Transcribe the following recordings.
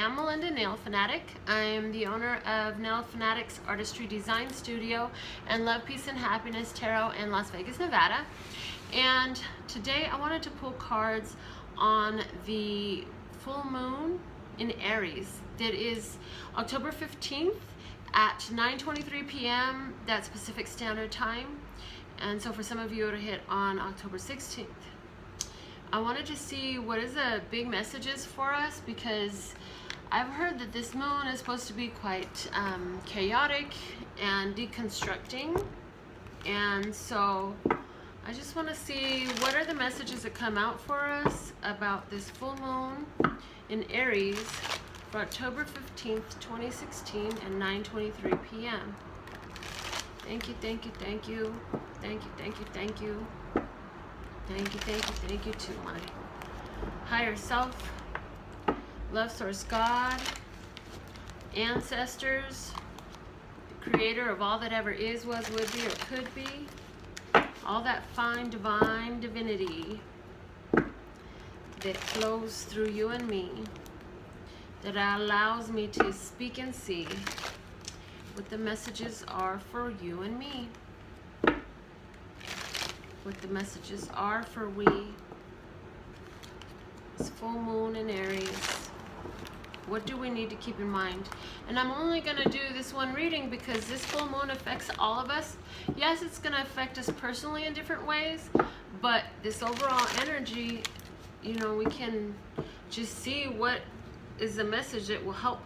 am Melinda, NailFanatic. I am the owner of NailFanatic's Artistry Design Studio and Love, Peace, and Happiness Tarot in Las Vegas, Nevada. And today I wanted to pull cards on the full moon in Aries. That is October 15th at 9:23 p.m. That's Pacific Standard Time. And so for some of you it'll hit on October 16th. I wanted to see what is the big messages for us, because I've heard that this moon is supposed to be quite chaotic and deconstructing, and so I just want to see what are the messages that come out for us about this full moon in Aries for October 15th, 2016 at 9:23 p.m. Thank you, thank you, thank you, thank you, thank you, thank you. Thank you, thank you, thank you to my higher self, love source God, ancestors, the creator of all that ever is, was, would be, or could be, all that fine divine divinity that flows through you and me, that allows me to speak and see what the messages are for you and me. What the messages are for we. This full moon in Aries. What do we need to keep in mind? And I'm only going to do this one reading because this full moon affects all of us. Yes, it's going to affect us personally in different ways, but this overall energy, you know, we can just see what is the message that will help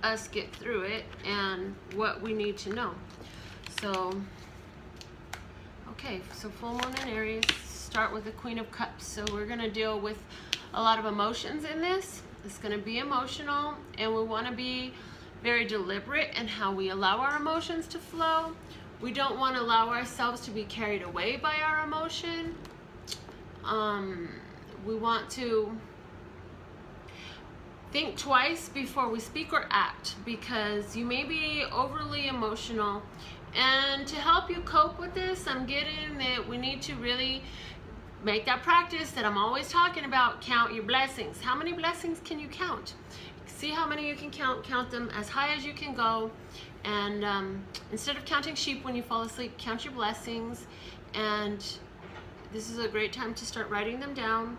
us get through it and what we need to know. So okay, so full moon in Aries, start with the Queen of Cups. So we're going to deal with a lot of emotions in this. It's going to be emotional, and we want to be very deliberate in how we allow our emotions to flow. We don't want to allow ourselves to be carried away by our emotion. We want to think twice before we speak or act, because you may be overly emotional. And to help you cope with this, I'm getting that we need to really make that practice that I'm always talking about. Count your blessings. How many blessings can you count? See how many you can count them as high as you can go. And instead of counting sheep when you fall asleep, count your blessings. And this is a great time to start writing them down.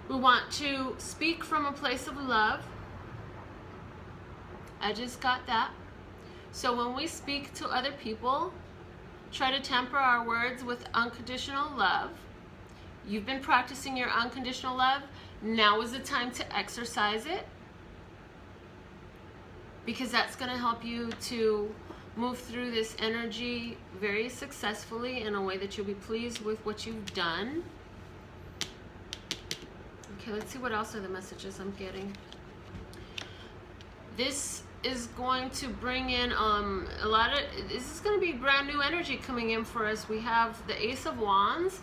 We want to speak from a place of love. I just got that. So when we speak to other people, try to temper our words with unconditional love. You've been practicing your unconditional love. Now is the time to exercise it, because that's going to help you to move through this energy very successfully in a way that you'll be pleased with what you've done. Okay, let's see what else are the messages I'm getting. This is going to bring in this is going to be brand new energy coming in for us. We have the Ace of Wands,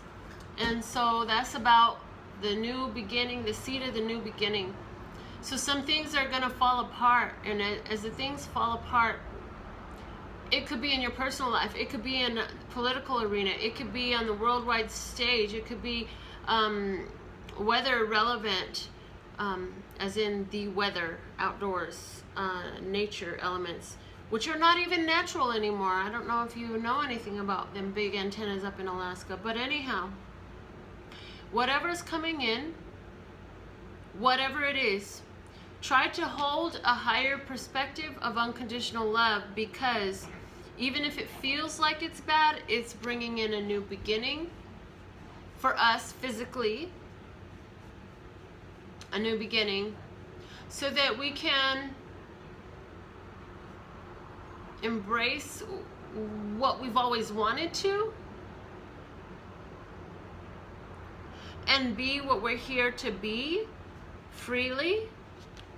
and so that's about the new beginning, the seed of the new beginning. So some things are going to fall apart, and as the things fall apart, it could be in your personal life, it could be in the political arena, it could be on the worldwide stage, it could be weather relevant, as in the weather, outdoors, nature elements, which are not even natural anymore. I don't know if you know anything about them big antennas up in Alaska, but anyhow, whatever's coming in, whatever it is, try to hold a higher perspective of unconditional love, because even if it feels like it's bad, it's bringing in a new beginning for us physically, a new beginning, so that we can embrace what we've always wanted to and be what we're here to be freely.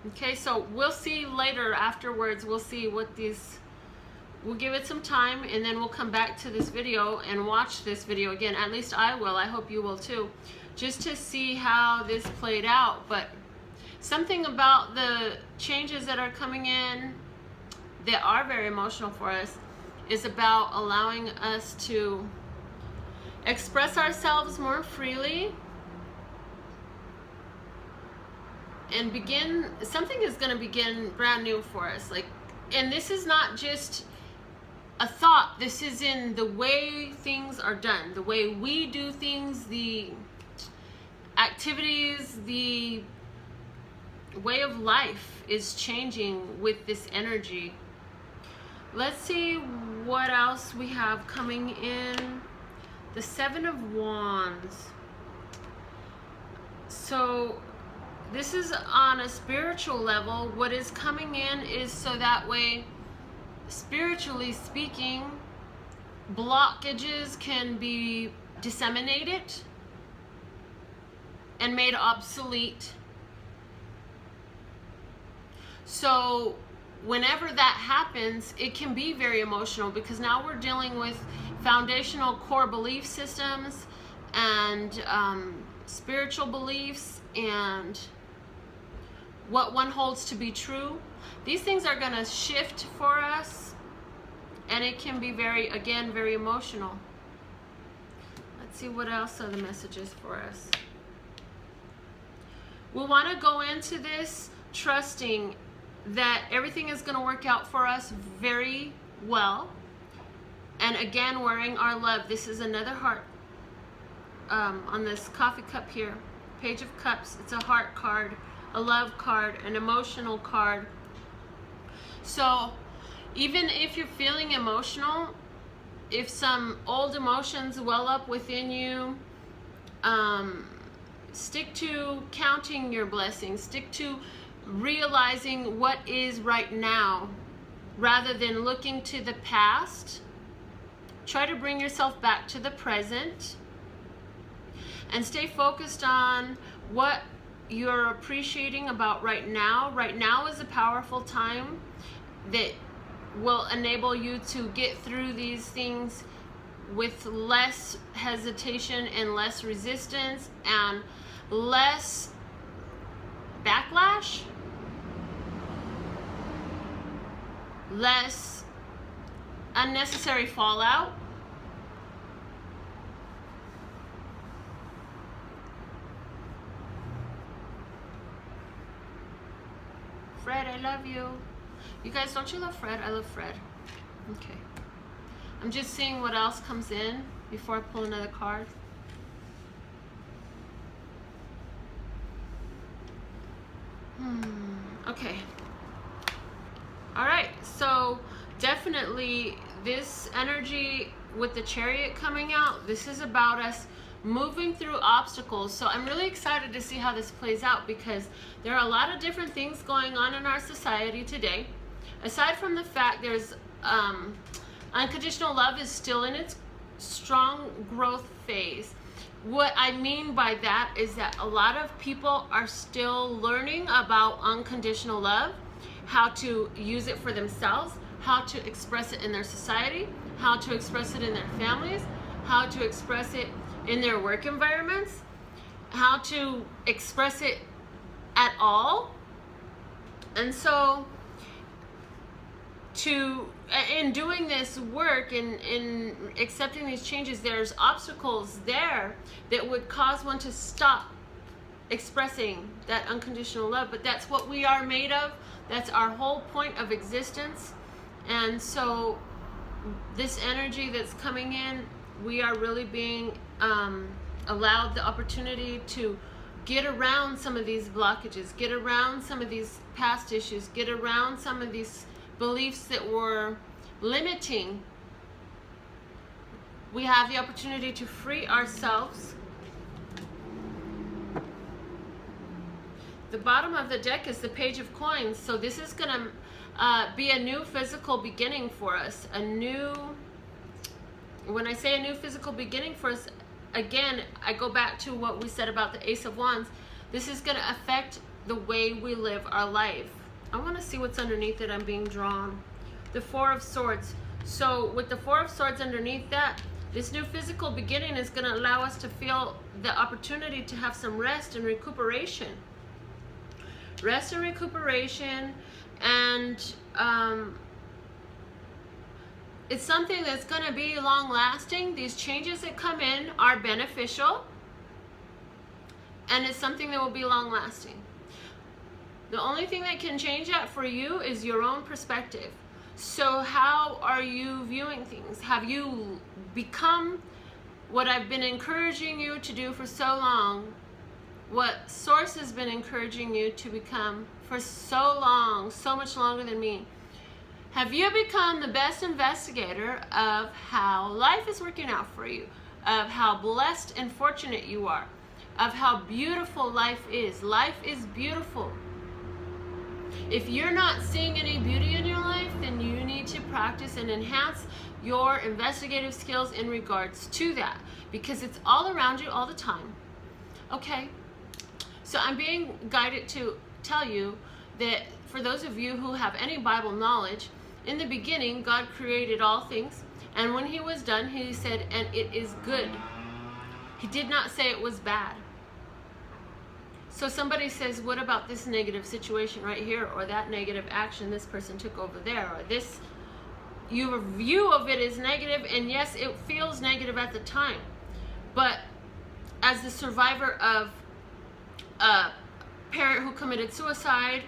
Okay, so we'll see later afterwards, we'll see what these, we'll give it some time, and then we'll come back to this video and watch this video again. At least I will. I hope you will too, just to see how this played out. But something about the changes that are coming in that are very emotional for us is about allowing us to express ourselves more freely, and begin, something is going to begin brand new for us. Like, and this is not just a thought, this is in the way things are done, the way we do things, the activities, the way of life is changing with this energy. Let's see what else we have coming in. The Seven of Wands. So this is on a spiritual level. What is coming in is so that way, spiritually speaking, blockages can be disseminated and made obsolete. So whenever that happens, it can be very emotional, because now we're dealing with foundational core belief systems and spiritual beliefs and what one holds to be true. These things are going to shift for us, and it can be very, again, very emotional. Let's see what else are the messages for us. We want to go into this trusting that everything is going to work out for us very well. And again, wearing our love. This is another heart on this coffee cup here. Page of Cups. It's a heart card, a love card, an emotional card. So even if you're feeling emotional, if some old emotions well up within you, stick to counting your blessings. Stick to realizing what is right now rather than looking to the past. Try to bring yourself back to the present and stay focused on what you're appreciating about right now. Right now is a powerful time that will enable you to get through these things with less hesitation and less resistance and less backlash, less unnecessary fallout. Fred, I love you. You guys, don't you love Fred? I love Fred. Okay. I'm just seeing what else comes in before I pull another card. Okay. All right. So definitely this energy with the Chariot coming out, this is about us moving through obstacles. So I'm really excited to see how this plays out, because there are a lot of different things going on in our society today. Aside from the fact there's unconditional love is still in its strong growth phase. What I mean by that is that a lot of people are still learning about unconditional love, how to use it for themselves, how to express it in their society, how to express it in their families, how to express it in their work environments, how to express it at all. And so in doing this work, in accepting these changes, there's obstacles there that would cause one to stop expressing that unconditional love. But that's what we are made of. That's our whole point of existence. And so this energy that's coming in, we are really being allowed the opportunity to get around some of these blockages, get around some of these past issues, get around some of these beliefs that were limiting. We have the opportunity to free ourselves. The bottom of the deck is the Page of Coins. So this is going to be a new physical beginning for us. When I say a new physical beginning for us, again, I go back to what we said about the Ace of Wands. This is going to affect the way we live our life. I want to see what's underneath it. I'm being drawn. The Four of Swords. So with the Four of Swords underneath that, this new physical beginning is going to allow us to feel the opportunity to have some rest and recuperation. Rest and recuperation, and it's something that's going to be long lasting. These changes that come in are beneficial, and it's something that will be long lasting. The only thing that can change that for you is your own perspective. So how are you viewing things? Have you become what I've been encouraging you to do for so long? What Source has been encouraging you to become for so long, so much longer than me? Have you become the best investigator of how life is working out for you, of how blessed and fortunate you are, of how beautiful life is? Life is beautiful. If you're not seeing any beauty in your life, then you need to practice and enhance your investigative skills in regards to that, because it's all around you all the time. Okay, so I'm being guided to tell you that for those of you who have any Bible knowledge, in the beginning, God created all things, and when he was done, he said, and it is good. He did not say it was bad. So somebody says, what about this negative situation right here, or that negative action this person took over there, or this, your view of it is negative, and yes, it feels negative at the time. But as the survivor of a parent who committed suicide,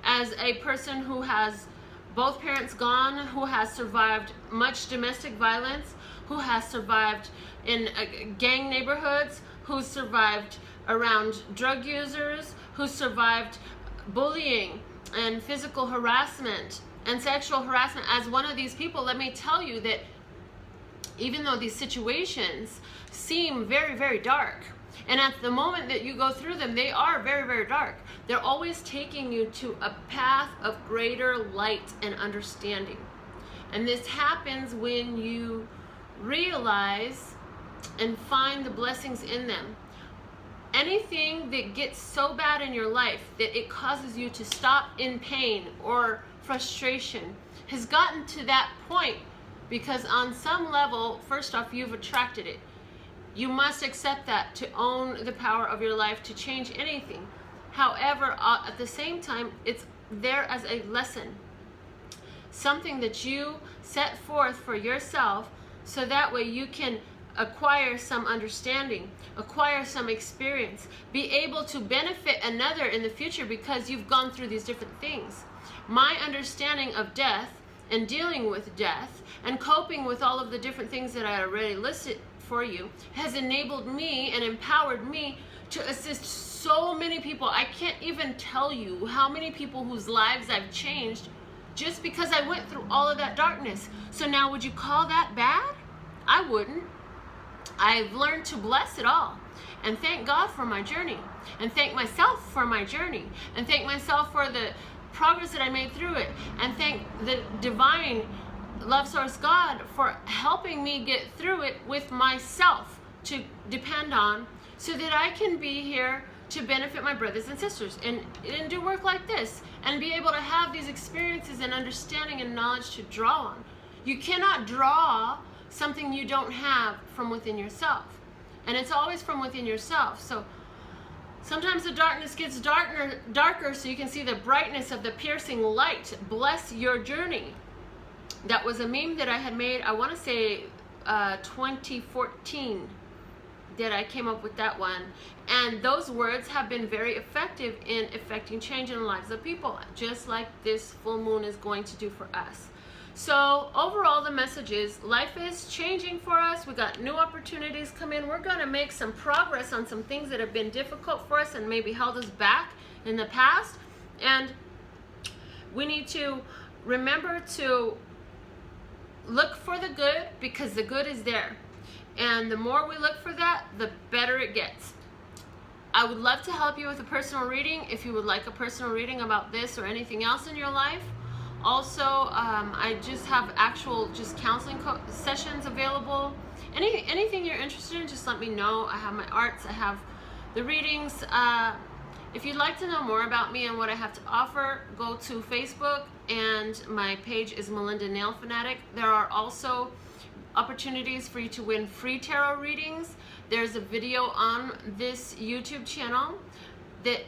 as a person who has both parents gone, who has survived much domestic violence, who has survived in gang neighborhoods, who survived around drug users, who survived bullying and physical harassment and sexual harassment, as one of these people, let me tell you that even though these situations seem very, very dark, and at the moment that you go through them, they are very, very dark, they're always taking you to a path of greater light and understanding. And this happens when you realize and find the blessings in them. Anything that gets so bad in your life that it causes you to stop in pain or frustration has gotten to that point because on some level, first off, you've attracted it. You must accept that to own the power of your life to change anything. However, at the same time, it's there as a lesson. Something that you set forth for yourself so that way you can acquire some understanding, acquire some experience, be able to benefit another in the future because you've gone through these different things. My understanding of death and dealing with death and coping with all of the different things that I already listed for you has enabled me and empowered me to assist so many people. I can't even tell you how many people whose lives I've changed just because I went through all of that darkness. So now, would you call that bad? I wouldn't. I've learned to bless it all and thank God for my journey and thank myself for my journey and thank myself for the progress that I made through it and thank the divine love source God for helping me get through it with myself to depend on so that I can be here to benefit my brothers and sisters and do work like this and be able to have these experiences and understanding and knowledge to draw on. You cannot draw something you don't have from within yourself, and it's always from within yourself. So sometimes the darkness gets darker so you can see the brightness of the piercing light. Bless your journey. That was a meme that I had made, I want to say 2014 that I came up with that one, and those words have been very effective in affecting change in the lives of people, just like this full moon is going to do for us. So overall, the message is life is changing for us. We got new opportunities come in. We're going to make some progress on some things that have been difficult for us and maybe held us back in the past, and we need to remember to look for the good because the good is there, and the more we look for that, the better it gets. I would love to help you with a personal reading if you would like a personal reading about this or anything else in your life. Also, I just have actual counseling sessions available. Anything you're interested in, just let me know. I have my arts, I have the readings. If you'd like to know more about me and what I have to offer, go to Facebook, and my page is Melinda NailFanatic. There are also opportunities for you to win free tarot readings. There's a video on this YouTube channel that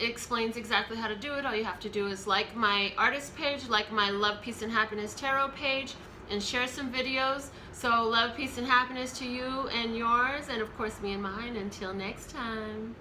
explains exactly how to do it. All you have to do is like my artist page, like my Love, Peace, and Happiness tarot page, and share some videos. So love, peace, and happiness to you and yours, and of course me and mine. Until next time.